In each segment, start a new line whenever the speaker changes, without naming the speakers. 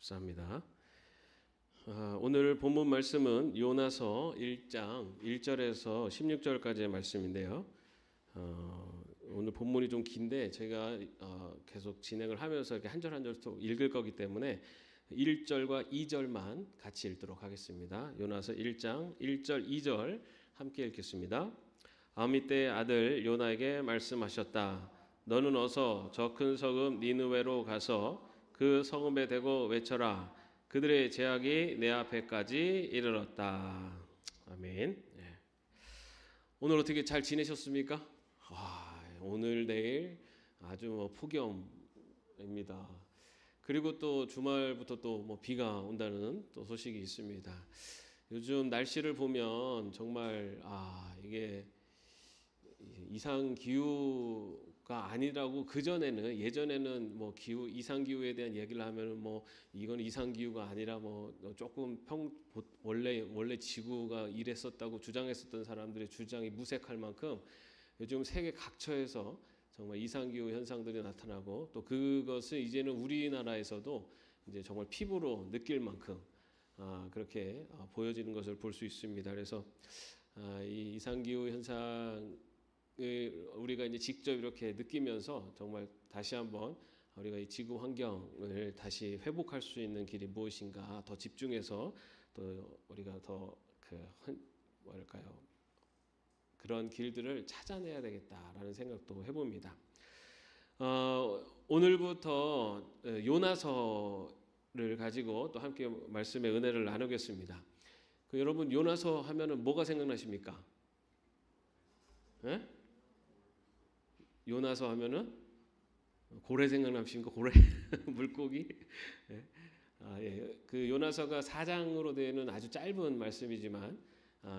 감사합니다. 오늘 본문 말씀은 요나서 1장 1절에서 16절까지의 말씀인데요. 오늘 본문이 좀 긴데 제가 계속 진행을 하면서 이렇게 한 절 한 절 또 읽을 거기 때문에 1절과 2절만 같이 읽도록 하겠습니다. 요나서 1장 1절 2절 함께 읽겠습니다. 아미떼의 아들 요나에게 말씀하셨다. 너는 어서 저 큰 성읍 니느웨로 가서 그 성읍에 대고 외쳐라. 그들의 제약이 내 앞에까지 이르렀다. 아멘. 네. 오늘 어떻게 잘 지내셨습니까? 오늘 내일 아주 폭염입니다. 그리고 또 주말부터 또 비가 온다는 또 소식이 있습니다. 요즘 날씨를 보면 정말 이게 이상 기후가 아니라고 예전에는 기후 이상 기후에 대한 얘기를 하면은 이건 이상 기후가 아니라 조금 원래 지구가 이랬었다고 주장했었던 사람들의 주장이 무색할 만큼 요즘 세계 각처에서 정말 이상 기후 현상들이 나타나고 또 그것을 이제는 우리나라에서도 이제 정말 피부로 느낄 만큼 그렇게 보여지는 것을 볼 수 있습니다. 그래서 이 이상 기후 현상 우리가 이제 직접 이렇게 느끼면서 정말 다시 한번 우리가 이 지구 환경을 다시 회복할 수 있는 길이 무엇인가 더 집중해서 또 우리가 더 그런 길들을 찾아내야 되겠다라는 생각도 해봅니다. 오늘부터 요나서를 가지고 또 함께 말씀의 은혜를 나누겠습니다. 여러분 요나서 하면은 뭐가 생각나십니까? 네? 요나서 하면은 고래 생각나십니까? 고래 물고기. 예. 그 요나서가 4장으로 되는 아주 짧은 말씀이지만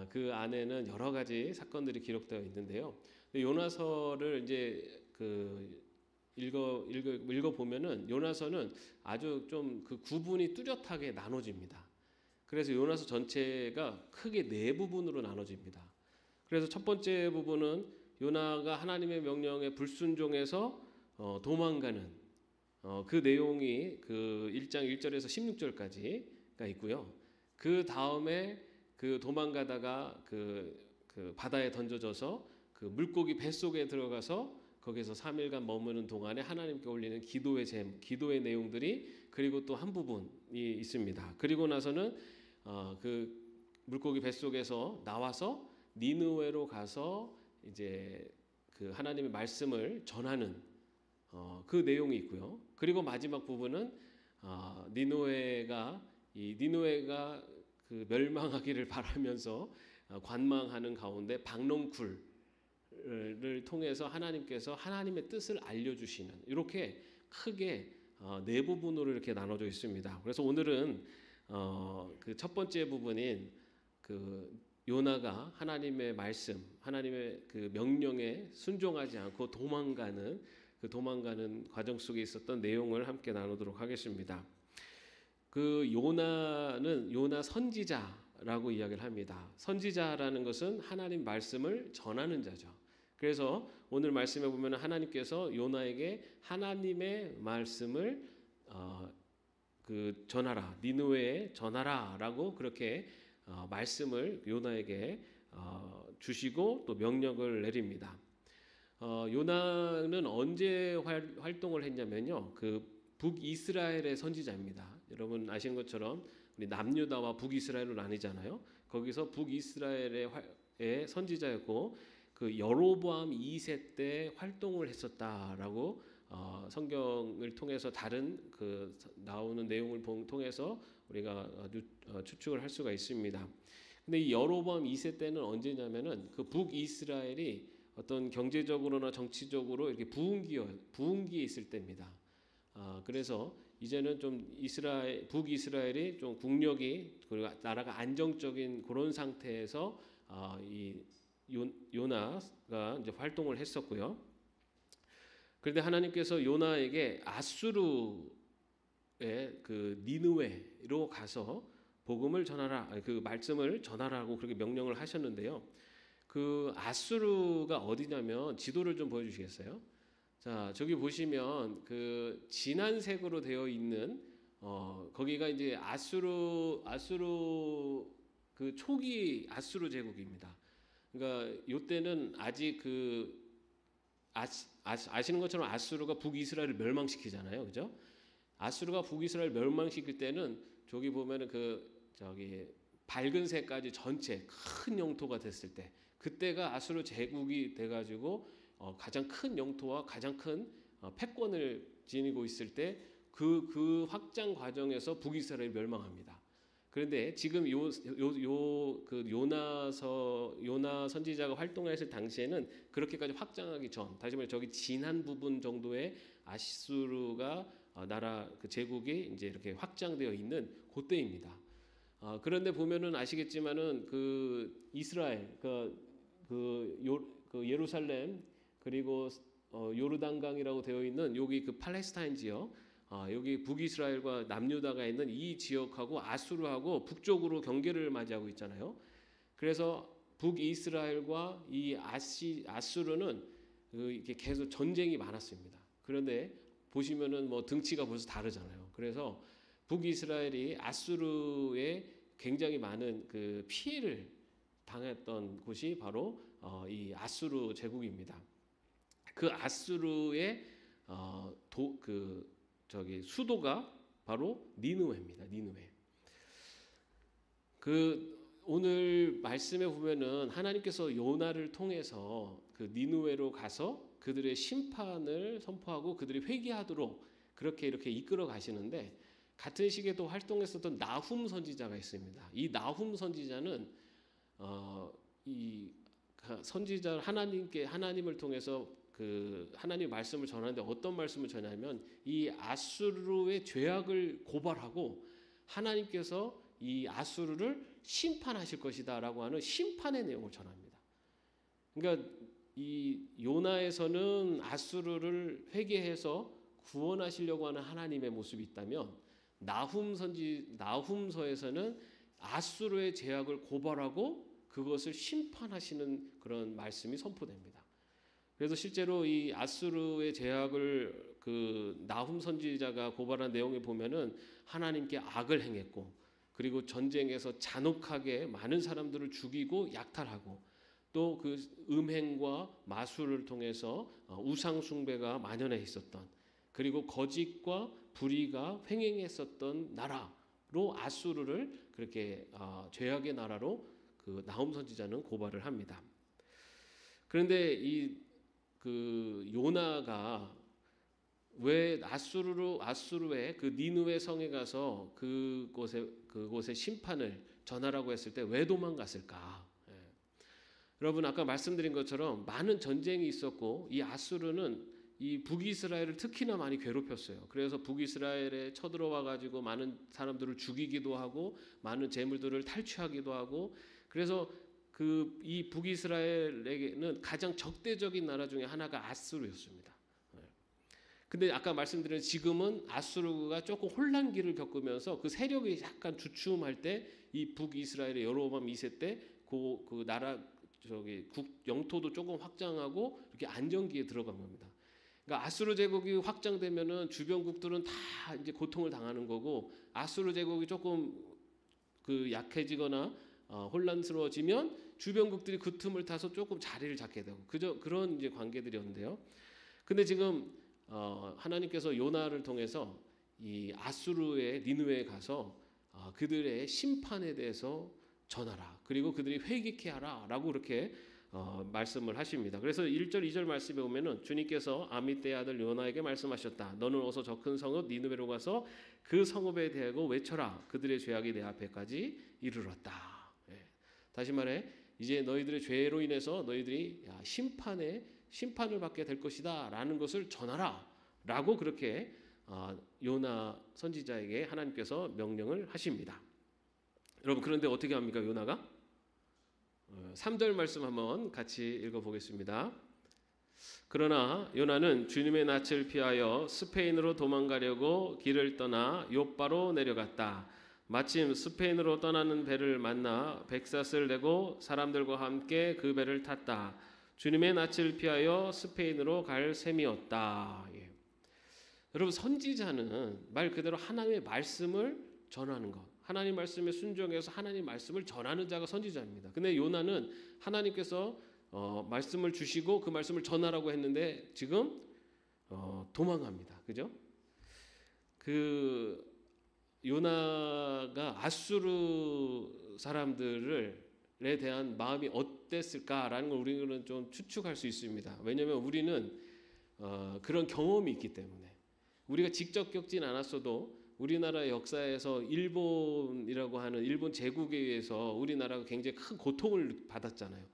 그 안에는 여러 가지 사건들이 기록되어 있는데요. 요나서를 이제 읽어 보면은 요나서는 아주 좀 그 구분이 뚜렷하게 나눠집니다. 그래서 요나서 전체가 크게 네 부분으로 나눠집니다. 그래서 첫 번째 부분은 요나가 하나님의 명령에 불순종해서 도망가는 그 내용이 그 1장 1절에서 16절까지가 있고요. 그 다음에 그 도망가다가 그 바다에 던져져서 그 물고기 뱃속에 들어가서 거기서 3일간 머무는 동안에 하나님께 올리는 기도의 내용들이 그리고 또 한 부분이 있습니다. 그리고 나서는 그 물고기 뱃속에서 나와서 니느웨로 가서 이제 그 하나님의 말씀을 전하는 그 내용이 있고요. 그리고 마지막 부분은 니느웨가 그 멸망하기를 바라면서 관망하는 가운데 박농쿨을 통해서 하나님께서 하나님의 뜻을 알려주시는 이렇게 크게 네 부분으로 이렇게 나눠져 있습니다. 그래서 오늘은 그 첫 번째 부분인 그 요나가 하나님의 말씀, 하나님의 그 명령에 순종하지 않고 도망가는 과정 속에 있었던 내용을 함께 나누도록 하겠습니다. 그 요나는 요나 선지자라고 이야기를 합니다. 선지자라는 것은 하나님 말씀을 전하는 자죠. 그래서 오늘 말씀에 보면 하나님께서 요나에게 하나님의 말씀을 전하라, 니느웨에 전하라라고 그렇게 말씀을 요나에게 주시고 또 명령을 내립니다. 요나는 언제 활동을 했냐면요, 그 북이스라엘의 선지자입니다. 여러분 아시는 것처럼 우리 남유다와 북이스라엘로 나뉘잖아요. 거기서 북이스라엘의 선지자였고 그 여로보암 2세 때 활동을 했었다라고 성경을 통해서 다른 그 나오는 내용을 통해서 우리가 추측을 할 수가 있습니다. 근데 이 여로보암 2세 때는 언제냐면은 그 북이스라엘이 어떤 경제적으로나 정치적으로 이렇게 부흥기에 있을 때입니다. 그래서 이제는 좀 북이스라엘이 좀 국력이 그리고 나라가 안정적인 그런 상태에서 이 요나가 이제 활동을 했었고요. 그런데 하나님께서 요나에게 아수르의 그 니느웨로 가서 복음을 전하라, 그 말씀을 전하라고 그렇게 명령을 하셨는데요. 그 아수르가 어디냐면 지도를 좀 보여주시겠어요? 자, 저기 보시면 그 진한 색으로 되어 있는 거기가 이제 아수르 그 초기 아수르 제국입니다. 그러니까 이때는 아직 아시는 것처럼 아수르가 북이스라엘을 멸망시키잖아요, 그죠? 아수르가 북이스라엘 멸망시킬 때는 저기 보면은 밝은새까지 전체 큰 영토가 됐을 때, 그때가 아수르 제국이 돼가지고 가장 큰 영토와 가장 큰 패권을 지니고 있을 때 그 확장 과정에서 북이스라엘이 멸망합니다. 그런데 지금 요나 선지자가 활동했을 당시에는 그렇게까지 확장하기 전, 다시 말해 저기 진한 부분 정도의 아수르가 나라 그 제국이 이제 이렇게 확장되어 있는 그때입니다. 그런데 보면은 아시겠지만은 그 이스라엘 그 예루살렘 그리고 요르단강이라고 되어 있는 여기 그 팔레스타인 지역, 여기 북이스라엘과 남유다가 있는 이 지역하고 아수르하고 북쪽으로 경계를 맞이하고 있잖아요. 그래서 북이스라엘과 이 아수르는 이렇게 계속 전쟁이 많았습니다. 그런데 보시면은 뭐 등치가 벌써 다르잖아요. 그래서 북이스라엘이 아수르에 굉장히 많은 그 피해를 당했던 곳이 바로 이 아수르 제국입니다. 그 아수르의 수도가 바로 니느웨입니다. 니느웨. 오늘 말씀에 보면은 하나님께서 요나를 통해서 그 니느웨로 가서 그들의 심판을 선포하고 그들이 회개하도록 그렇게 이렇게 이끌어 가시는데, 같은 시기에도 활동했었던 나훔 선지자가 있습니다. 이 나훔 선지자는 이 선지자 하나님을 통해서 그 하나님 말씀을 전하는데 어떤 말씀을 전하냐면 이 아수르의 죄악을 고발하고 하나님께서 이 아수르를 심판하실 것이다라고 하는 심판의 내용을 전합니다. 그러니까 이 요나에서는 아수르를 회개해서 구원하시려고 하는 하나님의 모습이 있다면, 나훔서에서는 아수르의 죄악을 고발하고 그것을 심판하시는 그런 말씀이 선포됩니다. 그래서 실제로 이 아수르의 죄악을 그 나훔 선지자가 고발한 내용에 보면은 하나님께 악을 행했고, 그리고 전쟁에서 잔혹하게 많은 사람들을 죽이고 약탈하고, 또 그 음행과 마술을 통해서 우상 숭배가 만연해 있었던, 그리고 거짓과 불의가 횡행했었던 나라로 아수르를 그렇게 죄악의 나라로 그 나훔 선지자는 고발을 합니다. 그런데 그 요나가 왜 아수르의 그 니느웨 성에 가서 그곳의 심판을 전하라고 했을 때 왜 도망갔을까? 여러분, 아까 말씀드린 것처럼 많은 전쟁이 있었고 이 아수르는 이 북이스라엘을 특히나 많이 괴롭혔어요. 그래서 북이스라엘에 쳐들어와 가지고 많은 사람들을 죽이기도 하고 많은 재물들을 탈취하기도 하고, 그래서 이 북이스라엘에게는 가장 적대적인 나라 중에 하나가 아수르였습니다. 근데 아까 말씀드린 지금은 아수르가 조금 혼란기를 겪으면서 그 세력이 약간 주춤할 때 이 북이스라엘의 여로보암 2세 때 그 나라 영토도 조금 확장하고 이렇게 안정기에 들어간 겁니다. 그러니까 아수르 제국이 확장되면은 주변국들은 다 이제 고통을 당하는 거고, 아수르 제국이 조금 그 약해지거나 혼란스러워지면 주변국들이 그 틈을 타서 조금 자리를 잡게 되고, 그런 이제 관계들이었는데요. 근데 지금 하나님께서 요나를 통해서 이 아수르의 니느웨에 가서 그들의 심판에 대해서 전하라, 그리고 그들이 회개케 하라라고 그렇게 말씀을 하십니다. 그래서 1절 2절 말씀에 보면은 주님께서 아미떼의 아들 요나에게 말씀하셨다. 너는 어서 저 큰 성읍 니느웨로 가서 그 성읍에 대하고 외쳐라. 그들의 죄악이 내 앞에까지 이르렀다. 다시 말해, 이제 너희들의 죄로 인해서 너희들이 심판을 받게 될 것이다라는 것을 전하라라고 그렇게 요나 선지자에게 하나님께서 명령을 하십니다. 여러분, 그런데 어떻게 합니까, 요나가? 3절 말씀 한번 같이 읽어보겠습니다. 그러나 요나는 주님의 낯을 피하여 스페인으로 도망가려고 길을 떠나 욥바로 내려갔다. 마침 스페인으로 떠나는 배를 만나 백삿을 내고 사람들과 함께 그 배를 탔다. 주님의 낯을 피하여 스페인으로 갈 셈이었다. 여러분, 선지자는 말 그대로 하나님의 말씀을 전하는 것, 하나님 말씀에 순종해서 하나님 말씀을 전하는 자가 선지자입니다. 근데 요나는 하나님께서 말씀을 주시고 그 말씀을 전하라고 했는데 지금 도망갑니다. 그죠? 그 요나가 아수르 사람들에 대한 마음이 어땠을까라는 걸 우리는 좀 추측할 수 있습니다. 왜냐하면 우리는 그런 경험이 있기 때문에, 우리가 직접 겪진 않았어도 우리나라 역사에서 일본이라고 하는 일본 제국에 의해서 우리나라가 굉장히 큰 고통을 받았잖아요.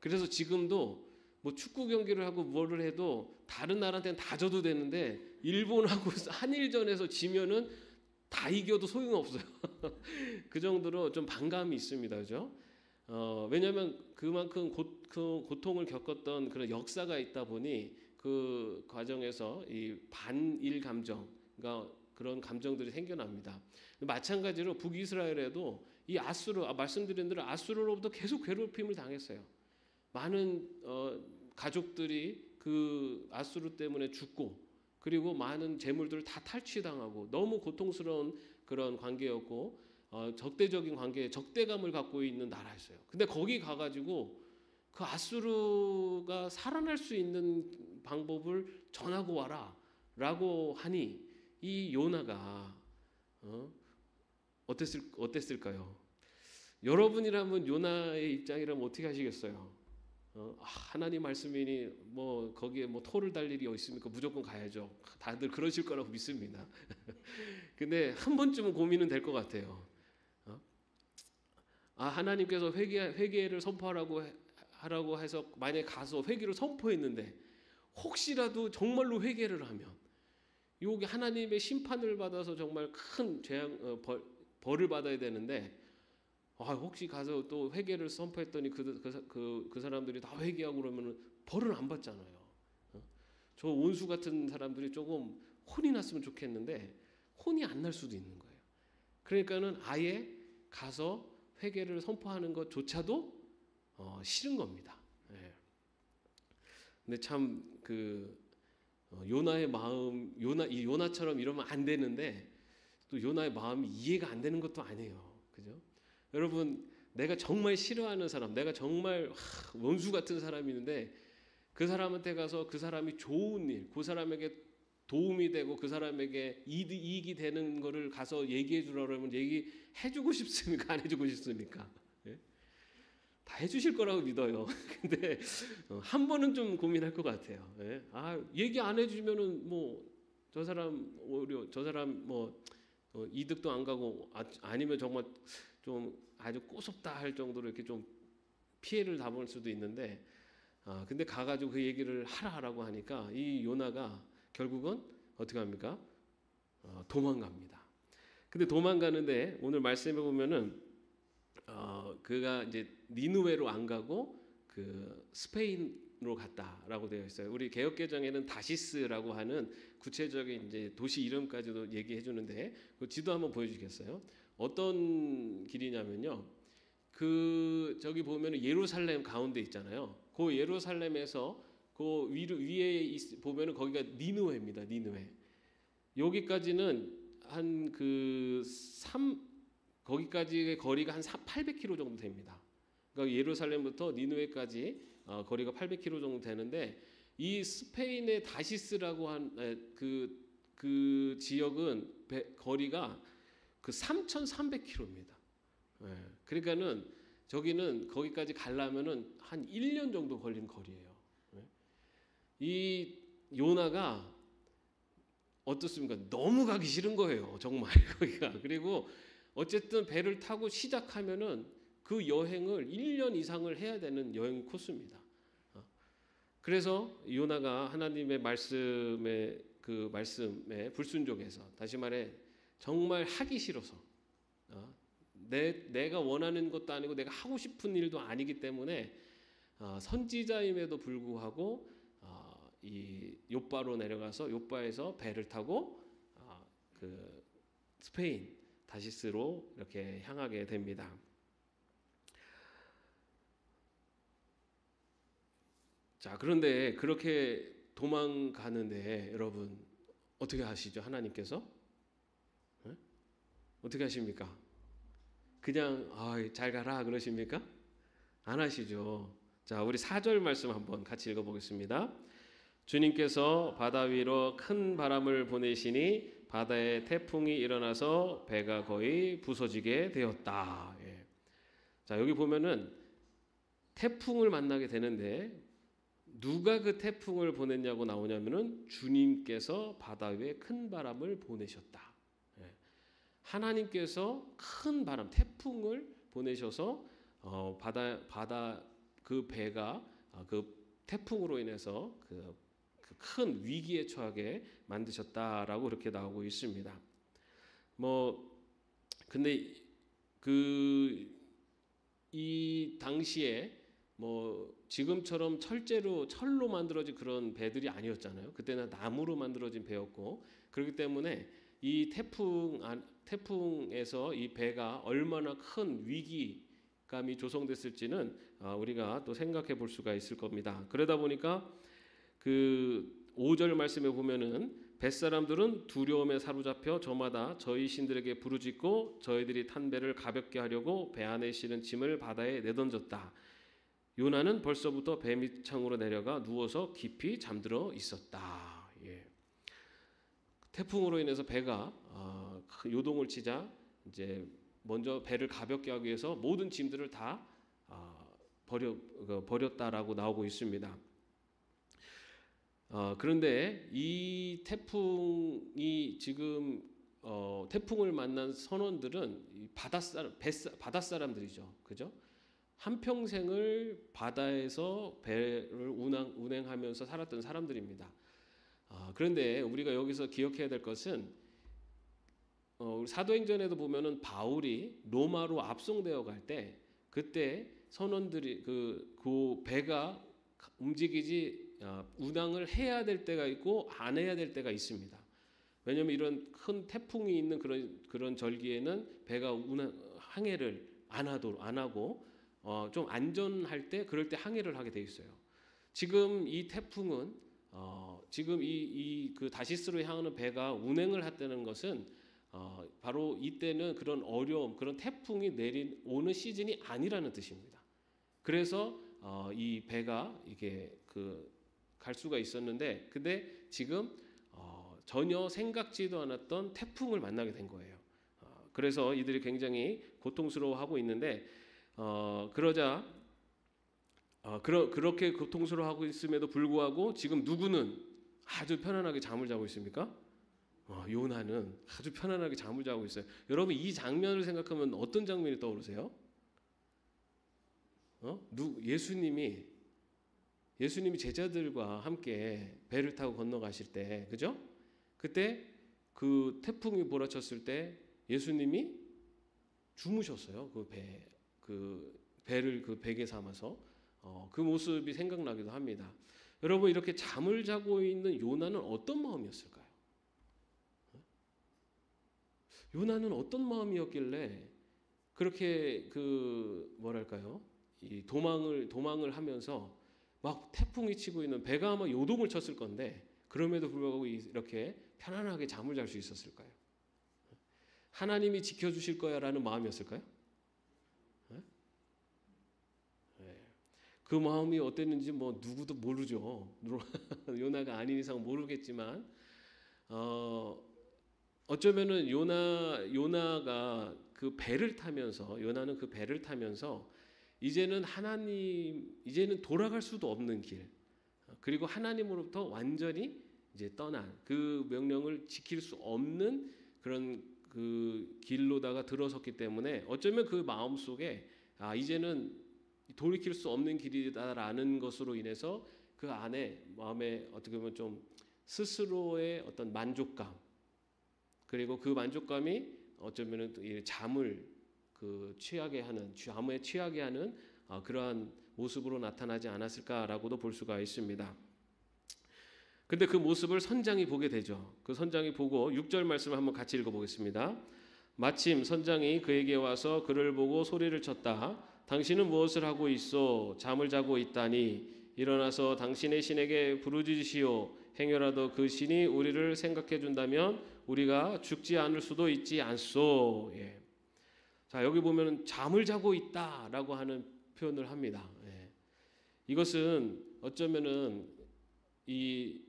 그래서 지금도 뭐 축구 경기를 하고 뭐를 해도 다른 나라한테는 다 져도 되는데 일본하고 한일전에서 지면은 다 이겨도 소용없어요. 그 정도로 좀 반감이 있습니다. 그죠? 왜냐하면 그만큼 고통을 겪었던 그런 역사가 있다 보니 그 과정에서 이 반일 감정, 그러니까 그런 감정들이 생겨납니다. 마찬가지로 북이스라엘에도 이 아수르, 말씀드린 대로 아수르로부터 계속 괴롭힘을 당했어요. 많은 가족들이 그 아수르 때문에 죽고, 그리고 많은 재물들을 다 탈취당하고 너무 고통스러운 그런 관계였고, 적대적인 관계에 적대감을 갖고 있는 나라였어요. 근데 거기 가가지고 그 아수르가 살아날 수 있는 방법을 전하고 와라라고 하니 이 요나가 어땠을까요? 여러분이라면 요나의 입장이라면 어떻게 하시겠어요? 하나님 말씀이니 뭐 거기에 뭐 토를 달 일이 있습니까? 무조건 가야죠. 다들 그러실 거라고 믿습니다. 근데 한 번쯤은 고민은 될 것 같아요. 하나님께서 회개를 하라고 해서 만약에 가서 회개를 선포했는데 혹시라도 정말로 회개를 하면 여기 하나님의 심판을 받아서 정말 큰 벌을 받아야 되는데, 혹시 가서 또 회개를 선포했더니 그 사람들이 다 회개하고 그러면 벌을 안 받잖아요. 저 원수 같은 사람들이 조금 혼이 났으면 좋겠는데 혼이 안 날 수도 있는 거예요. 그러니까는 아예 가서 회개를 선포하는 것조차도 싫은 겁니다. 근데 참 요나의 마음, 요나처럼 이러면 안 되는데 또 요나의 마음이 이해가 안 되는 것도 아니에요. 그죠? 여러분, 내가 정말 싫어하는 사람, 내가 정말 원수 같은 사람이 있는데 그 사람한테 가서 그 사람이 좋은 일, 그 사람에게 도움이 되고 그 사람에게 이익이 되는 거를 가서 얘기해 주라 그러면 얘기해 주고 싶습니까? 안 해주고 싶습니까? 예? 다 해주실 거라고 믿어요. 근데 한 번은 좀 고민할 것 같아요. 예? 얘기 안 해주면은 뭐 저 사람 뭐 이득도 안 가고 아니면 정말 좀 아주 꼬숩다 할 정도로 이렇게 좀 피해를 당할 수도 있는데, 근데 가가지고 그 얘기를 하라고 하니까 이 요나가 결국은 어떻게 합니까? 도망갑니다. 근데 도망가는데 오늘 말씀해 보면은 그가 이제 니느웨로 안 가고 그 스페인으로 갔다라고 되어 있어요. 우리 개역개정에는 다시스라고 하는 구체적인 이제 도시 이름까지도 얘기해 주는데 그 지도 한번 보여주겠어요? 어떤 길이냐면요. 저기 보면은 예루살렘 가운데 있잖아요. 그 예루살렘에서 그 위에 보면은 거기가 니느웨입니다. 니느웨. 여기까지는 거기까지의 거리가 한 800km 정도 됩니다. 그러니까 예루살렘부터 니느웨까지 거리가 800km 정도 되는데, 이 스페인의 다시스라고 한 그 지역은 거리가 3,300km입니다. 그러니까는 저기는 거기까지 가려면은 한 1년 정도 걸린 거리예요. 이 요나가 어떻습니까? 너무 가기 싫은 거예요, 정말 거기가. 그리고 어쨌든 배를 타고 시작하면은 그 여행을 1년 이상을 해야 되는 여행 코스입니다. 그래서 요나가 하나님의 말씀에 불순종해서, 다시 말해 정말 하기 싫어서, 내가 원하는 것도 아니고 내가 하고 싶은 일도 아니기 때문에 선지자임에도 불구하고 이 요빠로 내려가서 요빠에서 배를 타고 그 스페인 다시스로 이렇게 향하게 됩니다. 자, 그런데 그렇게 도망가는데 여러분 어떻게 하시죠? 하나님께서 네? 어떻게 하십니까? 그냥 잘 가라 그러십니까? 안 하시죠. 자, 우리 4절 말씀 한번 같이 읽어보겠습니다. 주님께서 바다 위로 큰 바람을 보내시니 바다에 태풍이 일어나서 배가 거의 부서지게 되었다. 예. 자, 여기 보면은 태풍을 만나게 되는데 누가 그 태풍을 보냈냐고 나오냐면은 주님께서 바다 위에 큰 바람을 보내셨다. 예. 하나님께서 큰 바람, 태풍을 보내셔서 바다 그 배가 그 태풍으로 인해서 그 큰 위기에 처하게 만드셨다라고 그렇게 나오고 있습니다. 근데 이 당시에 지금처럼 철로 만들어진 그런 배들이 아니었잖아요. 그때는 나무로 만들어진 배였고, 그렇기 때문에 이 태풍에서 이 배가 얼마나 큰 위기감이 조성됐을지는 우리가 또 생각해 볼 수가 있을 겁니다. 그러다 보니까 그 5절 말씀에 보면은 뱃사람들은 두려움에 사로잡혀 저마다 저희 신들에게 부르짖고 저희들이 탄 배를 가볍게 하려고 배 안에 실은 짐을 바다에 내던졌다. 요나는 벌써부터 배 밑창으로 내려가 누워서 깊이 잠들어 있었다. 예. 태풍으로 인해서 배가 요동을 치자 이제 먼저 배를 가볍게 하기 위해서 모든 짐들을 다 버렸다라고 나오고 있습니다. 그런데 이 태풍이 지금 태풍을 만난 선원들은 바닷사람들이죠, 그죠? 한 평생을 바다에서 배를 운행하면서 살았던 사람들입니다. 그런데 우리가 여기서 기억해야 될 것은 사도행전에도 보면은 바울이 로마로 압송되어 갈 때 그때 선원들이 그 배가 움직이지 운항을 해야 될 때가 있고 안 해야 될 때가 있습니다. 왜냐하면 이런 큰 태풍이 있는 그런 절기에는 배가 항해를 안 하고 좀 안전할 때 그럴 때 항해를 하게 돼 있어요. 지금 이 태풍은 지금 그 다시스로 향하는 배가 운행을 했다는 것은 바로 이때는 그런 어려움, 그런 태풍이 오는 시즌이 아니라는 뜻입니다. 그래서 이 배가 이게 갈 수가 있었는데, 근데 지금 전혀 생각지도 않았던 태풍을 만나게 된 거예요. 그래서 이들이 굉장히 고통스러워하고 있는데, 그렇게 고통스러워하고 있음에도 불구하고 지금 누구는 아주 편안하게 잠을 자고 있습니까? 요나는 아주 편안하게 잠을 자고 있어요. 여러분, 이 장면을 생각하면 어떤 장면이 떠오르세요? 예수님이 제자들과 함께 배를 타고 건너가실 때, 그죠? 그때 그 태풍이 몰아쳤을 때 예수님이 주무셨어요. 배를 그 베개 삼아서 그 모습이 생각나기도 합니다. 여러분, 이렇게 잠을 자고 있는 요나는 어떤 마음이었을까요? 요나는 어떤 마음이었길래 그렇게 이 도망을 하면서 막 태풍이 치고 있는 배가 아마 요동을 쳤을 건데 그럼에도 불구하고 이렇게 편안하게 잠을 잘 수 있었을까요? 하나님이 지켜주실 거야라는 마음이었을까요? 그 마음이 어땠는지 누구도 모르죠. 요나가 아닌 이상 모르겠지만 어쩌면은 요나가 요나는 그 배를 타면서 이제는 돌아갈 수도 없는 길, 그리고 하나님으로부터 완전히 이제 떠난 그 명령을 지킬 수 없는 그런 그 길로다가 들어섰기 때문에 어쩌면 그 마음 속에 이제는 돌이킬 수 없는 길이다라는 것으로 인해서 그 안에 마음에 어떻게 보면 좀 스스로의 어떤 만족감, 그리고 그 만족감이 어쩌면은 이 잠에 취하게 하는 그러한 모습으로 나타나지 않았을까라고도 볼 수가 있습니다. 근데 그 모습을 선장이 보게 되죠. 그 선장이 보고 6절 말씀을 한번 같이 읽어보겠습니다. 마침 선장이 그에게 와서 그를 보고 소리를 쳤다. 당신은 무엇을 하고 있소? 잠을 자고 있다니 일어나서 당신의 신에게 부르짖으시오. 행여라도 그 신이 우리를 생각해 준다면 우리가 죽지 않을 수도 있지 않소. 예. 자, 여기 보면 잠을 자고 있다라고 하는 표현을 합니다. 예. 이것은 어쩌면은 이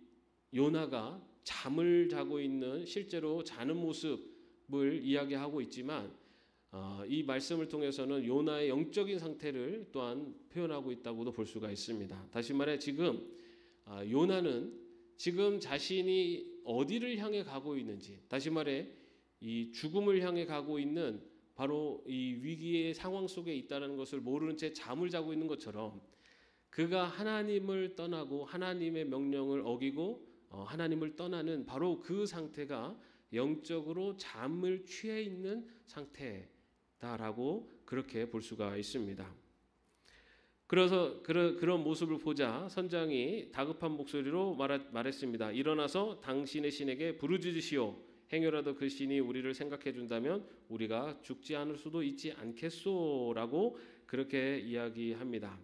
요나가 잠을 자고 있는, 실제로 자는 모습을 이야기하고 있지만 이 말씀을 통해서는 요나의 영적인 상태를 또한 표현하고 있다고도 볼 수가 있습니다. 다시 말해 지금 요나는 지금 자신이 어디를 향해 가고 있는지, 다시 말해 이 죽음을 향해 가고 있는 바로 이 위기의 상황 속에 있다는 것을 모르는 채 잠을 자고 있는 것처럼, 그가 하나님을 떠나고 하나님의 명령을 어기고 하나님을 떠나는 바로 그 상태가 영적으로 잠을 취해 있는 상태다라고 그렇게 볼 수가 있습니다. 그래서 그런 모습을 보자 선장이 다급한 목소리로 말했습니다. 일어나서 당신의 신에게 부르짖으시오. 행여라도 그 신이 우리를 생각해 준다면 우리가 죽지 않을 수도 있지 않겠소라고 그렇게 이야기합니다.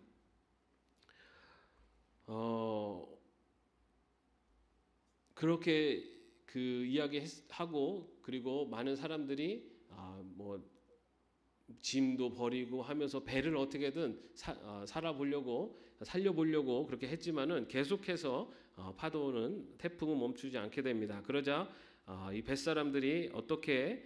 그렇게 그 이야기하고, 그리고 많은 사람들이 뭐 짐도 버리고 하면서 배를 어떻게든 살려보려고 그렇게 했지만은 계속해서 파도는, 태풍은 멈추지 않게 됩니다. 그러자 이 뱃사람들이 어떻게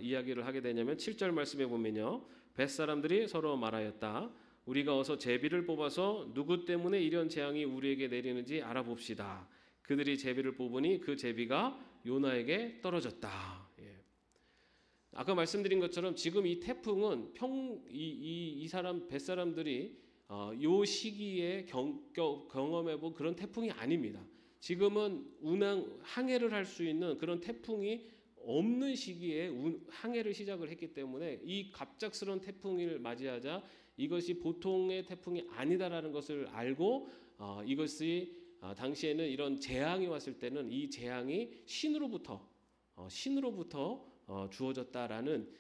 이야기를 하게 되냐면 7절 말씀에 보면요, 뱃사람들이 서로 말하였다. 우리가 어서 제비를 뽑아서 누구 때문에 이런 재앙이 우리에게 내리는지 알아봅시다. 그들이 제비를 뽑으니 그 제비가 요나에게 떨어졌다. 예. 아까 말씀드린 것처럼 지금 이 태풍은 이 사람 뱃사람들이 요 시기에 경험해본 그런 태풍이 아닙니다. 지금은 항해를 할 수 있는 그런 태풍이 없는 시기에 항해를 시작을 했기 때문에 이 갑작스러운 태풍을 맞이하자 이것이 보통의 태풍이 아니다라는 것을 알고 이것이 당시에는 이런 재앙이 왔을 때는 이 재앙이 신으로부터 주어졌다라는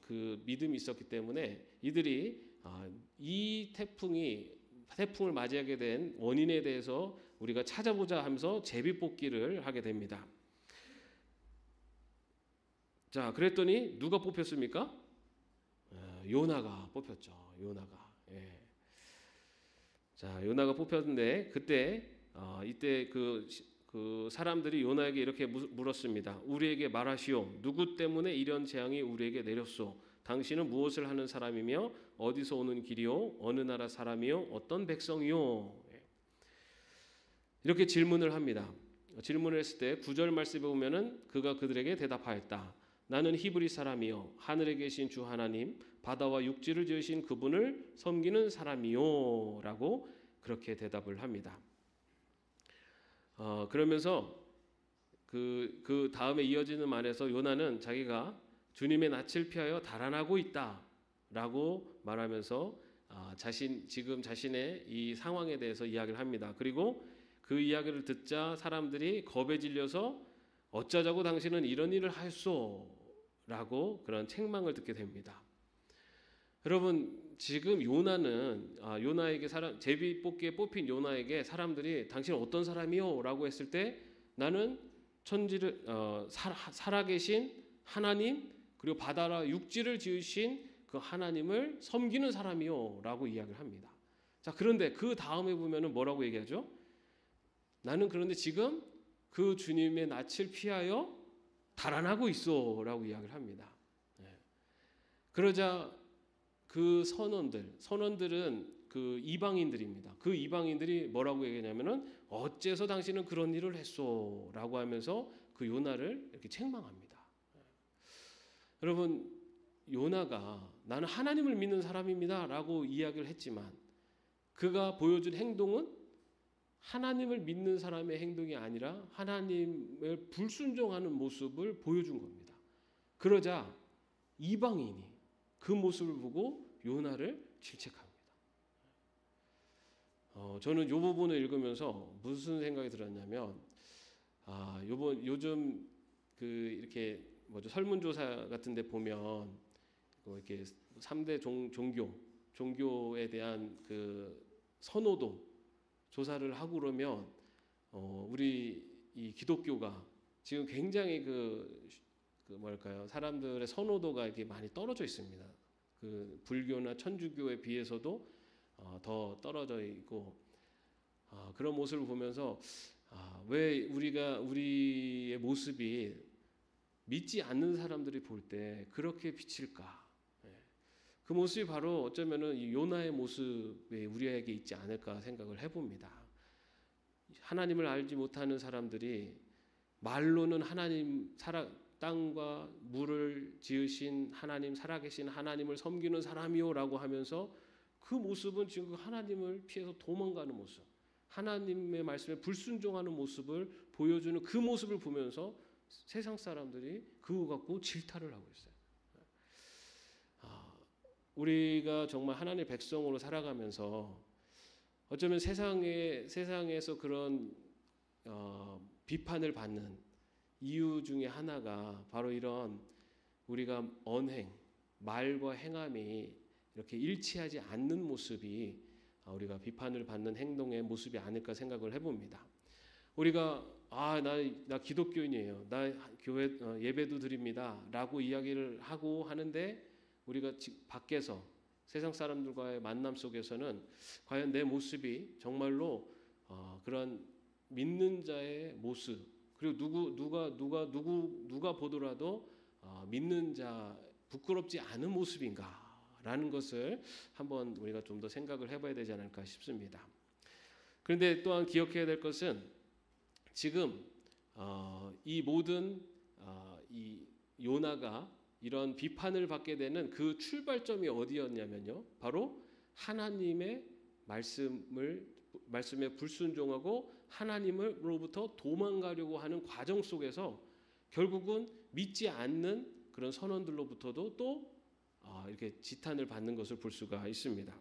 그 믿음이 있었기 때문에 이들이 이 태풍을 맞이하게 된 원인에 대해서 우리가 찾아보자 하면서 제비 뽑기를 하게 됩니다. 자, 그랬더니 누가 뽑혔습니까? 요나가 뽑혔죠. 요나가. 예. 자, 요나가 뽑혔는데 이때 그 사람들이 요나에게 이렇게 물었습니다. 우리에게 말하시오. 누구 때문에 이런 재앙이 우리에게 내렸소? 당신은 무엇을 하는 사람이며 어디서 오는 길이요? 어느 나라 사람이요? 어떤 백성이요? 이렇게 질문을 합니다. 질문을 했을 때 9절 말씀에 보면은 그가 그들에게 대답하였다. 나는 히브리 사람이요 하늘에 계신 주 하나님 바다와 육지를 지으신 그분을 섬기는 사람이요 라고 그렇게 대답을 합니다. 그러면서 그 다음에 이어지는 말에서 요나는 자기가 주님의 낯을 피하여 달아나고 있다라고 말하면서 지금 자신의 이 상황에 대해서 이야기를 합니다. 그리고 그 이야기를 듣자 사람들이 겁에 질려서 어쩌자고 당신은 이런 일을 하였소라고 그런 책망을 듣게 됩니다. 여러분, 지금 요나는 요나에게 제비 뽑기에 뽑힌 요나에게 사람들이 당신은 어떤 사람이요?라고 했을 때 나는 천지를 살아계신 하나님 그리고 바다와 육지를 지으신 그 하나님을 섬기는 사람이요라고 이야기를 합니다. 자, 그런데 그 다음에 보면은 뭐라고 얘기하죠? 나는 그런데 지금 그 주님의 낯을 피하여 달아나고 있어라고 이야기를 합니다. 그러자 그 선원들은 그 이방인들입니다. 그 이방인들이 뭐라고 얘기하냐면은 어째서 당신은 그런 일을 했소라고 하면서 그 요나를 이렇게 책망합니다. 여러분, 요나가 나는 하나님을 믿는 사람입니다라고 이야기를 했지만 그가 보여준 행동은 하나님을 믿는 사람의 행동이 아니라 하나님을 불순종하는 모습을 보여준 겁니다. 그러자 이방인이 그 모습을 보고 요나를 질책합니다. 저는 이 부분을 읽으면서 무슨 생각이 들었냐면, 요즘 이렇게 설문조사 같은데 보면 이렇게 3대 종교에 대한 그 선호도 조사를 하고 그러면 우리 이 기독교가 지금 굉장히 뭐랄까요, 사람들의 선호도가 이렇게 많이 떨어져 있습니다. 그 불교나 천주교에 비해서도 더 떨어져 있고, 그런 모습을 보면서 왜 우리의 모습이 믿지 않는 사람들이 볼 때 그렇게 비칠까? 그 모습이 바로 어쩌면은 이 요나의 모습이 우리에게 있지 않을까 생각을 해봅니다. 하나님을 알지 못하는 사람들이 말로는 땅과 물을 지으신 하나님, 살아계신 하나님을 섬기는 사람이요라고 하면서 그 모습은 지금 하나님을 피해서 도망가는 모습, 하나님의 말씀에 불순종하는 모습을 보여주는 그 모습을 보면서 세상 사람들이 그거 갖고 질타를 하고 있어요. 우리가 정말 하나님의 백성으로 살아가면서 어쩌면 세상에서 그런 비판을 받는 이유 중에 하나가 바로 이런 우리가 언행, 말과 행함이 이렇게 일치하지 않는 모습이 우리가 비판을 받는 행동의 모습이 아닐까 생각을 해봅니다. 우리가 나 기독교인이에요. 나 교회 예배도 드립니다. 라고 이야기를 하고 하는데 우리가 밖에서 세상 사람들과의 만남 속에서는 과연 내 모습이 정말로 그런 믿는 자의 모습, 그리고 누가 보더라도 믿는 자 부끄럽지 않은 모습인가라는 것을 한번 우리가 좀 더 생각을 해봐야 되지 않을까 싶습니다. 그런데 또한 기억해야 될 것은 지금 이 모든 이 요나가 이런 비판을 받게 되는 그 출발점이 어디였냐면요, 바로 하나님의 말씀에 불순종하고 하나님으로부터 도망가려고 하는 과정 속에서 결국은 믿지 않는 그런 선원들로부터도 또 이렇게 지탄을 받는 것을 볼 수가 있습니다.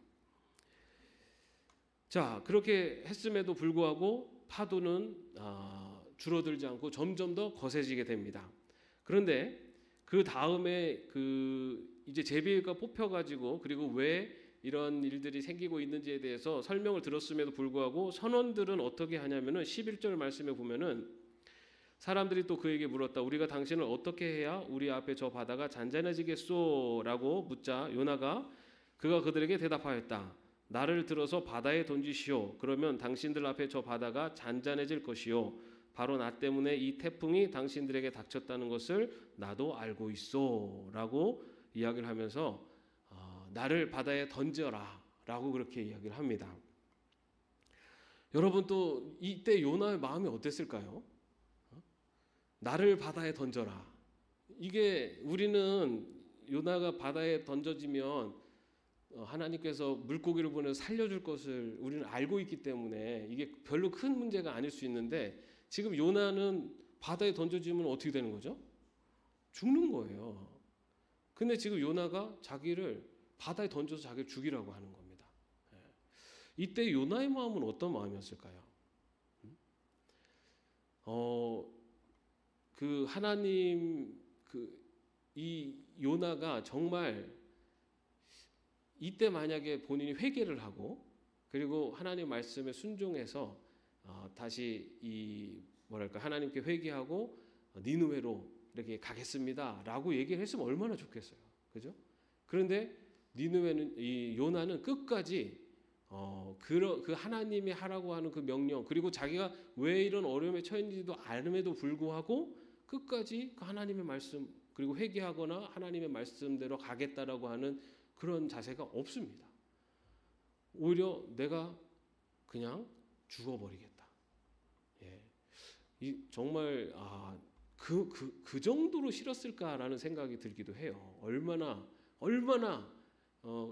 자, 그렇게 했음에도 불구하고 파도는 줄어들지 않고 점점 더 거세지게 됩니다. 그런데 그 다음에 이제 제비가 뽑혀가지고 그리고 왜 이런 일들이 생기고 있는지에 대해서 설명을 들었음에도 불구하고 선원들은 어떻게 하냐면은 11절 말씀에 보면은 사람들이 또 그에게 물었다. 우리가 당신을 어떻게 해야 우리 앞에 저 바다가 잔잔해지겠소? 라고 묻자 그가 그들에게 대답하였다. 나를 들어서 바다에 던지시오. 그러면 당신들 앞에 저 바다가 잔잔해질 것이요. 바로 나 때문에 이 태풍이 당신들에게 닥쳤다는 것을 나도 알고 있어. 라고 이야기를 하면서 나를 바다에 던져라. 라고 그렇게 이야기를 합니다. 여러분 또 이때 요나의 마음이 어땠을까요? 나를 바다에 던져라. 이게 우리는 요나가 바다에 던져지면 하나님께서 물고기를 보내서 살려줄 것을 우리는 알고 있기 때문에 이게 별로 큰 문제가 아닐 수 있는데 지금 요나는 바다에 던져지면 어떻게 되는 거죠? 죽는 거예요. 근데 지금 요나가 자기를 바다에 던져서 자기를 죽이라고 하는 겁니다. 이때 요나의 마음은 어떤 마음이었을까요? 이 요나가 정말 이때 만약에 본인이 회개를 하고 그리고 하나님 말씀에 순종해서 다시 하나님께 회개하고 니느웨로 이렇게 가겠습니다라고 얘기를 했으면 얼마나 좋겠어요, 그죠? 그런데 이 요나는 끝까지 그 하나님이 하라고 하는 그 명령 그리고 자기가 왜 이런 어려움에 처했는지도 알음에도 불구하고 끝까지 그 하나님의 말씀 그리고 회개하거나 하나님의 말씀대로 가겠다라고 하는 그런 자세가 없습니다. 오히려 내가 그냥 죽어버리겠다. 정말 그 정도로 싫었을까라는 생각이 들기도 해요. 얼마나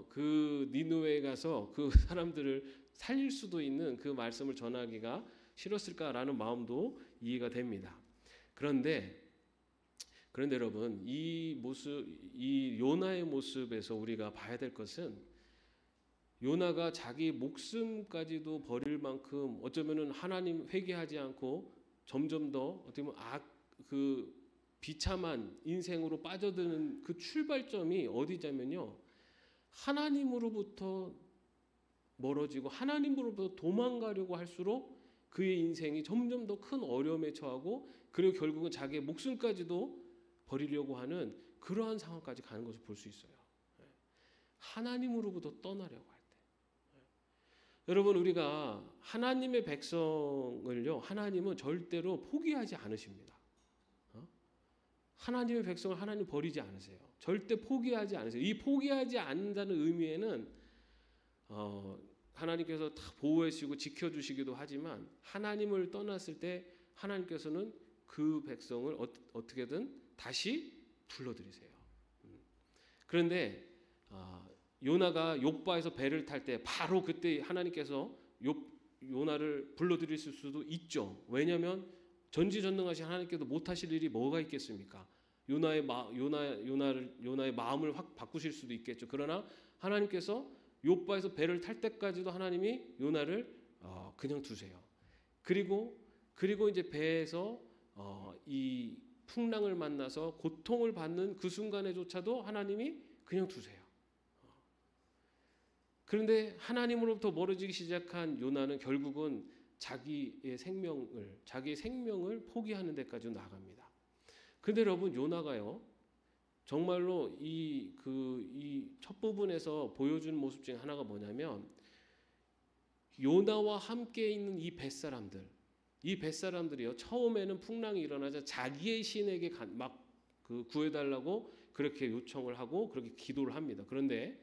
그 니느웨에 가서 그 사람들을 살릴 수도 있는 그 말씀을 전하기가 싫었을까라는 마음도 이해가 됩니다. 그런데 여러분 이 요나의 모습에서 우리가 봐야 될 것은 요나가 자기 목숨까지도 버릴 만큼 어쩌면은 하나님 회개하지 않고 점점 더 어떻게 보면 그 비참한 인생으로 빠져드는 그 출발점이 어디냐면요, 하나님으로부터 멀어지고 하나님으로부터 도망가려고 할수록 그의 인생이 점점 더 큰 어려움에 처하고 그리고 결국은 자기의 목숨까지도 버리려고 하는 그러한 상황까지 가는 것을 볼 수 있어요. 하나님으로부터 떠나려고 할 때. 여러분 우리가 하나님의 백성을요. 하나님은 절대로 포기하지 않으십니다. 하나님의 백성을 하나님 버리지 않으세요. 절대 포기하지 않으세요. 이 포기하지 않는다는 의미에는 하나님께서 다 보호해 주시고 지켜주시기도 하지만 하나님을 떠났을 때 하나님께서는 그 백성을 어떻게든 다시 불러들이세요. 그런데 요나가 욥바에서 배를 탈 때 바로 그때 하나님께서 요나를 불러들일 수도 있죠. 왜냐하면 전지전능하신 하나님께도 못하실 일이 뭐가 있겠습니까? 요나의 마음을 확 바꾸실 수도 있겠죠. 그러나 하나님께서 욥바에서 배를 탈 때까지도 하나님이 요나를 그냥 두세요. 그리고 이제 배에서 이 풍랑을 만나서 고통을 받는 그 순간에조차도 하나님이 그냥 두세요. 그런데 하나님으로부터 멀어지기 시작한 요나는 결국은 자기의 생명을 포기하는 데까지 나갑니다. 그런데 여러분 요나가요 정말로 이 첫 부분에서 보여준 모습 중에 하나가 뭐냐면 요나와 함께 있는 이 뱃사람들이요 처음에는 풍랑이 일어나자 자기의 신에게 막 구해달라고 그렇게 요청을 하고 그렇게 기도를 합니다. 그런데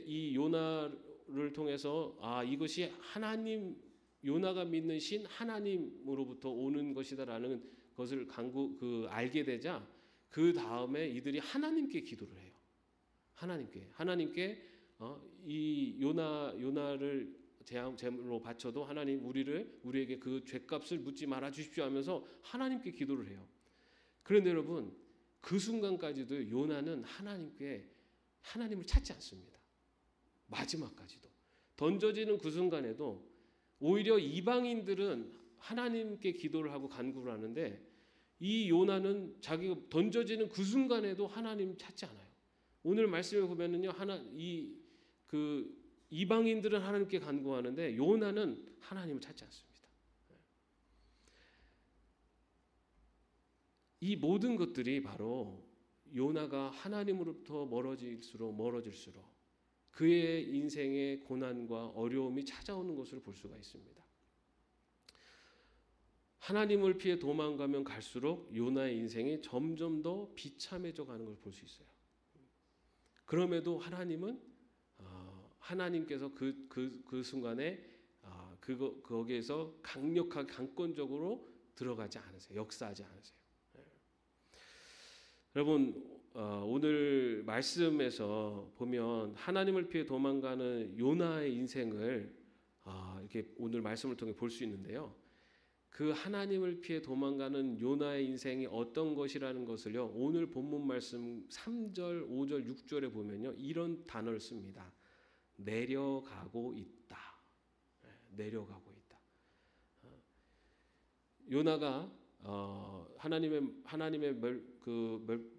이 요나를 통해서 이것이 하나님 요나가 믿는 신 하나님으로부터 오는 것이다라는 것을 알게 되자 그 다음에 이들이 하나님께 기도를 해요. 하나님께 이 요나를 제물로 바쳐도 하나님 우리에게 그 죄값을 묻지 말아 주십시오 하면서 하나님께 기도를 해요. 그런데 여러분 그 순간까지도 요나는 하나님을 찾지 않습니다. 마지막까지도 던져지는 그 순간에도 오히려 이방인들은 하나님께 기도를 하고 간구를 하는데 이 요나는 자기가 던져지는 그 순간에도 하나님 찾지 않아요. 오늘 말씀에 보면은요 이방인들은 하나님께 간구하는데 요나는 하나님을 찾지 않습니다. 이 모든 것들이 바로 요나가 하나님으로부터 멀어질수록 그의 인생의 고난과 어려움이 찾아오는 것을 볼 수가 있습니다. 하나님을 피해 도망가면 갈수록 요나의 인생이 점점 더 비참해져 가는 걸 볼 수 있어요. 그럼에도 하나님께서 그 순간에 거기에서 강력하게 강권적으로 들어가지 않으세요. 역사하지 않으세요. 여러분 오늘 말씀에서 보면 하나님을 피해 도망가는 요나의 인생을 이렇게 오늘 말씀을 통해 볼 수 있는데요. 그 하나님을 피해 도망가는 요나의 인생이 어떤 것이라는 것을요. 오늘 본문 말씀 3절, 5절, 6절에 보면요. 이런 단어를 씁니다. 내려가고 있다. 내려가고 있다. 요나가 하나님의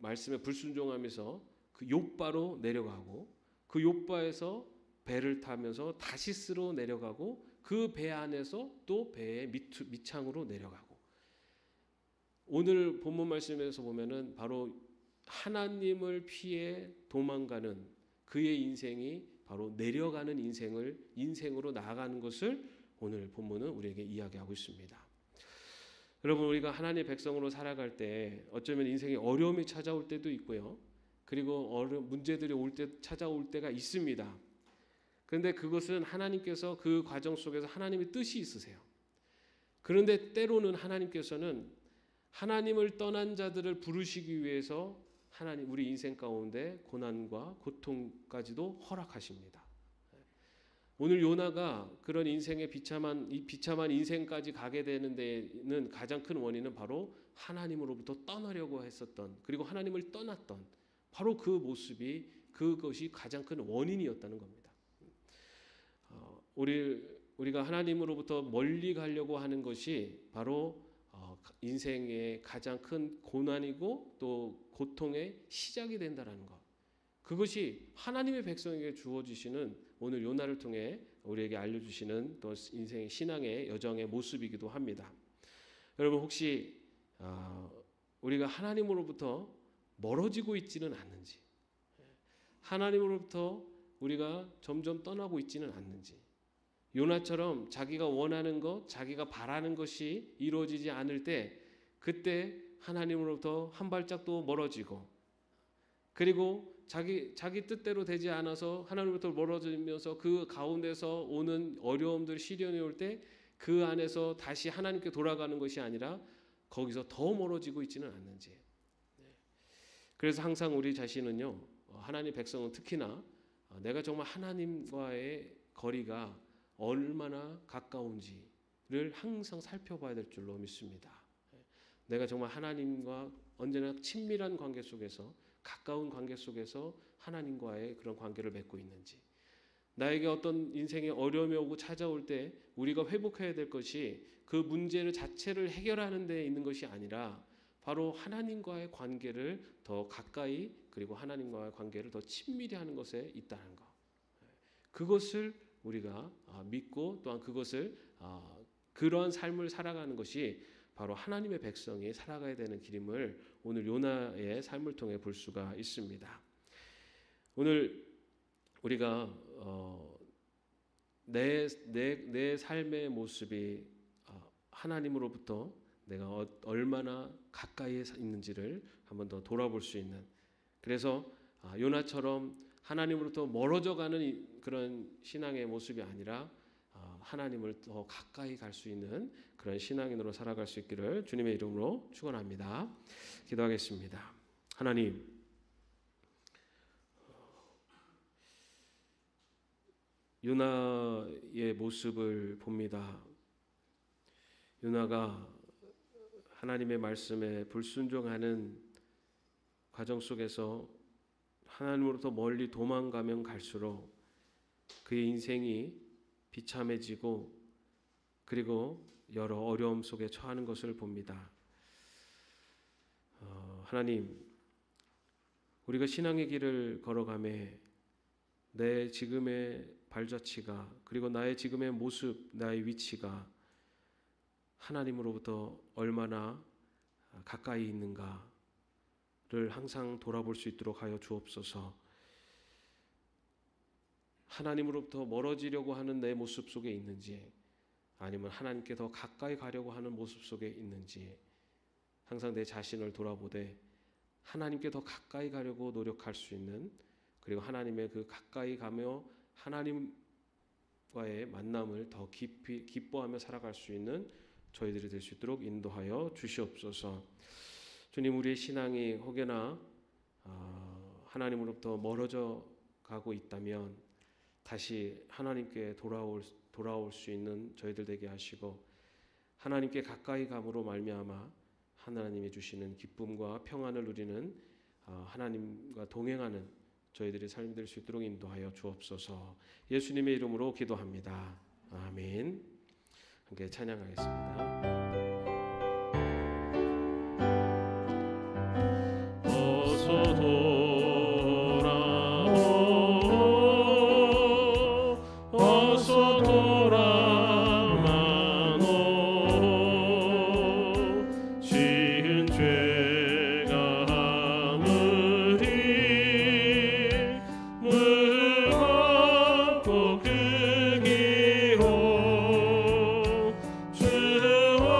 말씀에 불순종하면서 그 욥바로 내려가고 그 욥바에서 배를 타면서 다시스로 내려가고 그 배 안에서 또 배의 밑창으로 내려가고 오늘 본문 말씀에서 보면은 바로 하나님을 피해 도망가는 그의 인생이 바로 내려가는 인생으로 나아가는 것을 오늘 본문은 우리에게 이야기하고 있습니다. 여러분 우리가 하나님의 백성으로 살아갈 때 어쩌면 인생에 어려움이 찾아올 때도 있고요. 그리고 문제들이 찾아올 때가 있습니다. 그런데 그것은 하나님께서 그 과정 속에서 하나님의 뜻이 있으세요. 그런데 때로는 하나님께서는 하나님을 떠난 자들을 부르시기 위해서 우리 인생 가운데 고난과 고통까지도 허락하십니다. 오늘 요나가 그런 인생의 비참한 인생까지 가게 되는 데는 가장 큰 원인은 바로 하나님으로부터 떠나려고 했었던 그리고 하나님을 떠났던 바로 그 모습이 그것이 가장 큰 원인이었다는 겁니다. 우리가 하나님으로부터 멀리 가려고 하는 것이 바로 인생의 가장 큰 고난이고 또 고통의 시작이 된다라는 것. 그것이 하나님의 백성에게 주어지시는 오늘 요나를 통해 우리에게 알려주시는 또 인생의 신앙의 여정의 모습이기도 합니다. 여러분 혹시 우리가 하나님으로부터 멀어지고 있지는 않는지, 하나님으로부터 우리가 점점 떠나고 있지는 않는지, 요나처럼 자기가 원하는 것, 자기가 바라는 것이 이루어지지 않을 때 그때 하나님으로부터 한 발짝도 멀어지고, 그리고 자기 뜻대로 되지 않아서 하나님으로부터 멀어지면서 그 가운데서 오는 어려움들, 시련이 올 때 그 안에서 다시 하나님께 돌아가는 것이 아니라 거기서 더 멀어지고 있지는 않는지. 그래서 항상 우리 자신은요, 하나님 백성은 특히나 내가 정말 하나님과의 거리가 얼마나 가까운지를 항상 살펴봐야 될 줄로 믿습니다. 내가 정말 하나님과 언제나 친밀한 관계 속에서, 가까운 관계 속에서 하나님과의 그런 관계를 맺고 있는지, 나에게 어떤 인생의 어려움이 오고 찾아올 때 우리가 회복해야 될 것이 그 문제를 자체를 해결하는 데 있는 것이 아니라 바로 하나님과의 관계를 더 가까이, 그리고 하나님과의 관계를 더 친밀히 하는 것에 있다는 것, 그것을 우리가 믿고 또한 그것을 그러한 삶을 살아가는 것이 바로 하나님의 백성이 살아가야 되는 길임을 오늘 요나의 삶을 통해 볼 수가 있습니다. 오늘 우리가 내 삶의 모습이 하나님으로부터 내가 얼마나 가까이에 있는지를 한번 더 돌아볼 수 있는, 그래서 요나처럼 하나님으로부터 멀어져가는 그런 신앙의 모습이 아니라 하나님을 더 가까이 갈 수 있는 그런 신앙인으로 살아갈 수 있기를 주님의 이름으로 축원합니다. 기도하겠습니다. 하나님, 요나의 모습을 봅니다. 요나가 하나님의 말씀에 불순종하는 과정 속에서 하나님으로부터 멀리 도망가면 갈수록 그의 인생이 비참해지고 그리고 여러 어려움 속에 처하는 것을 봅니다. 하나님, 우리가 신앙의 길을 걸어가매 내 지금의 발자취가, 그리고 나의 지금의 모습, 나의 위치가 하나님으로부터 얼마나 가까이 있는가를 항상 돌아볼 수 있도록 하여 주옵소서. 하나님으로부터 멀어지려고 하는 내 모습 속에 있는지, 아니면 하나님께 더 가까이 가려고 하는 모습 속에 있는지 항상 내 자신을 돌아보되 하나님께 더 가까이 가려고 노력할 수 있는, 그리고 하나님의 그 가까이 가며 하나님과의 만남을 더 깊이 기뻐하며 살아갈 수 있는 저희들이 될 수 있도록 인도하여 주시옵소서. 주님, 우리의 신앙이 혹여나 하나님으로부터 멀어져 가고 있다면 다시 하나님께 돌아올 수 있는 저희들 되게 하시고, 하나님께 가까이 감으로 말미암아 하나님이 주시는 기쁨과 평안을 누리는 하나님과 동행하는 저희들의 삶이 될 수 있도록 인도하여 주옵소서. 예수님의 이름으로 기도합니다. 아멘. 함께 찬양하겠습니다.
주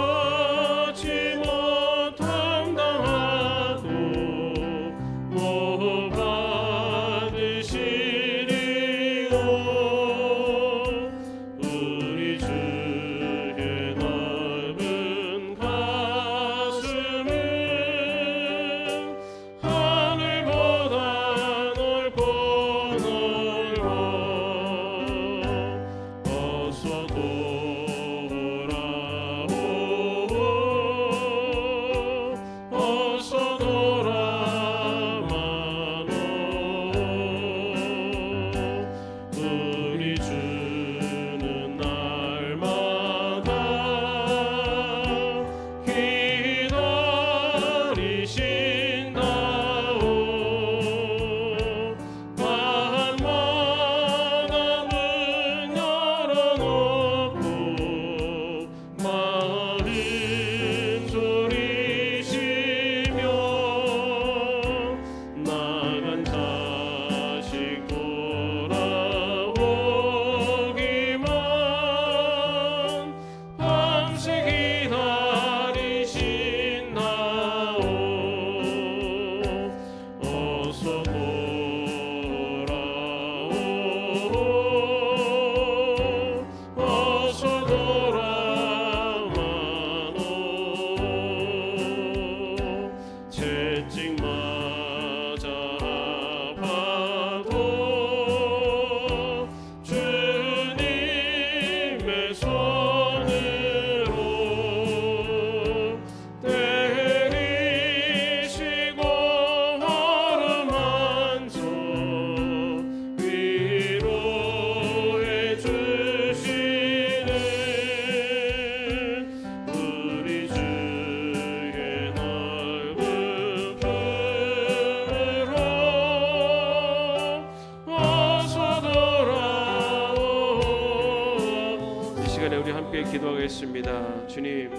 기도하겠습니다. 주님,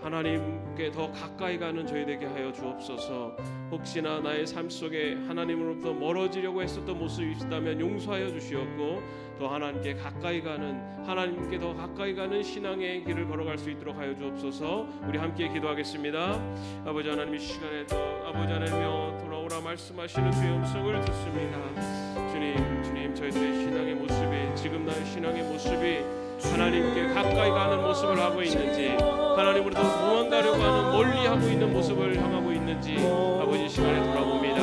하나님께 더 가까이 가는 저희 되게 하여 주옵소서. 혹시나 나의 삶 속에 하나님으로부터 멀어지려고 했었던 모습이 있다면 용서하여 주시옵고, 더 하나님께 가까이 가는, 하나님께 더 가까이 가는 신앙의 길을 걸어갈 수 있도록 하여 주옵소서. 우리 함께 기도하겠습니다. 아버지 하나님, 이 시간에도 아버지 하나님여 돌아오라 말씀하시는 주의 음성을 듣습니다. 주님, 저희들의 신앙의 모습이, 지금 나의 신앙의 모습이 하나님께 가까이 가는 모습을 하고 있는지, 하나님으로부터 도망가려고 하는, 멀리하고 있는 모습을 향하고 있는지 아버지 시간에 돌아봅니다.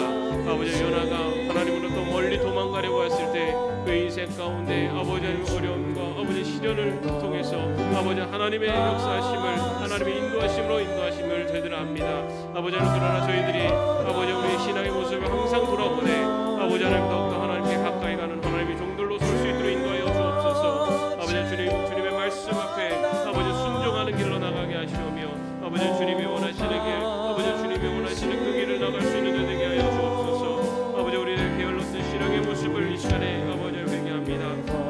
아버지, 요나가 하나님으로부터 멀리 도망가려고 했을 때 그 인생 가운데 아버지 어려움과 아버지 시련을 통해서 아버지 하나님의 역사하심을, 하나님의 인도하심을 저희들은 압니다. 아버지 하나님, 그러나 저희들이 아버지 우리의 신앙의 모습을 항상 돌아보되 아버지 하나님 더욱더 하나님께 가까이 가는 하나님의 종들로 설 수 있도록 인도하여 주옵소서. 아버지 주님의 말씀 앞에 아버지 순종하는 길로 나가게 하시오며, 아버지 주님이 원하시는 길, 아버지 주님이 원하시는 그 길을 나갈 수 있는 자 되게 하여 주옵소서. 아버지 우리의 게을렀던 신앙의 모습을 이 시간에 아버지 회개합니다.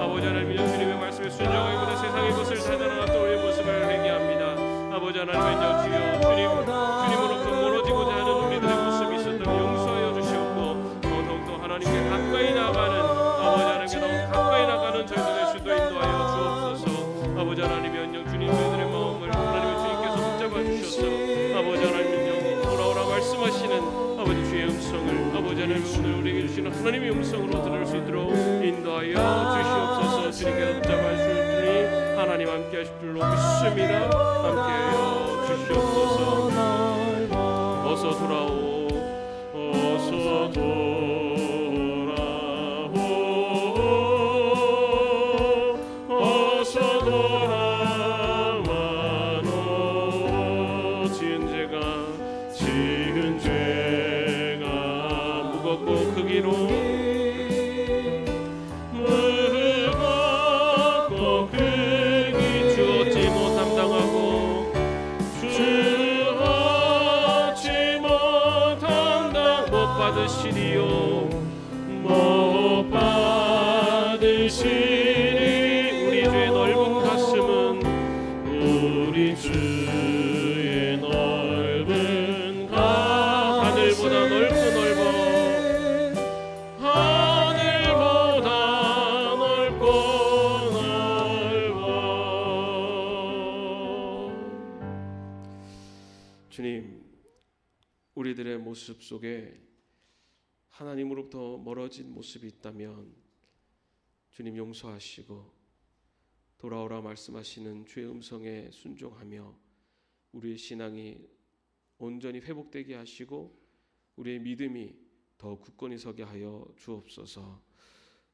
아버지 하나님, 주님의 말씀에 순종하기보다 세상의 것을 사랑하는 우리의 모습을 회개합니다. 아버지 하나님, 주여 주님으로부터 멀어지고자 하는 우리들의 모습이 있었다면 용서하여 주시옵고, 더욱더 하나님께 가까이 나가는, 아버지 하나님께 더 가까이 나가는 저희들 될 수도 인도하여 주옵소서. 아버지 하나님, 연령 주님 저희들의 마음을 하나님의 주님께서 붙잡아 주셔서 아버지 하나님 연령 돌아오라 말씀하시는 아버지 주의 음성을 아버지 하나님 오늘 우리에게 주시는 하나님의 음성으로 들을 수 있도록 인도하여 주시옵소서. 주님께서 붙잡아 주시니 하나님 함께 하실 줄로 믿습니다. 함께하여 주시옵소서. 어서 돌아오, 어서 돌아오, 어서 돌아와노. 지은 죄가 무겁고 크기로, 무겁고 크기 주었지 못함당하고, 주었지 못함당 못 받으시리요, 못 받으시리. 우리 주의 넓은 가슴은, 우리 주의 넓은 하늘보다 넓고 하늘보다 넓고 넓어. 주님, 우리들의 모습 속에 하나님으로부터 멀어진 모습이 있다면 주님 용서하시고, 돌아오라 말씀하시는 주의 음성에 순종하며 우리의 신앙이 온전히 회복되게 하시고 우리의 믿음이 더 굳건히 서게 하여 주옵소서.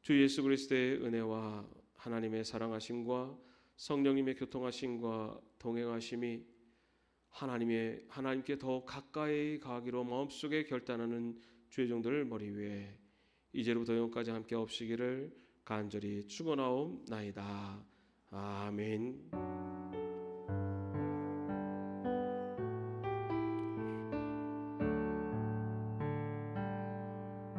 주 예수 그리스도의 은혜와 하나님의 사랑하심과 성령님의 교통하심과 동행하심이 하나님께 더 가까이 가기로 마음속에 결단하는 주의 종들 머리 위에 이제로부터 영까지 함께 없으기를 간절히 축원하옵나이다. 아멘.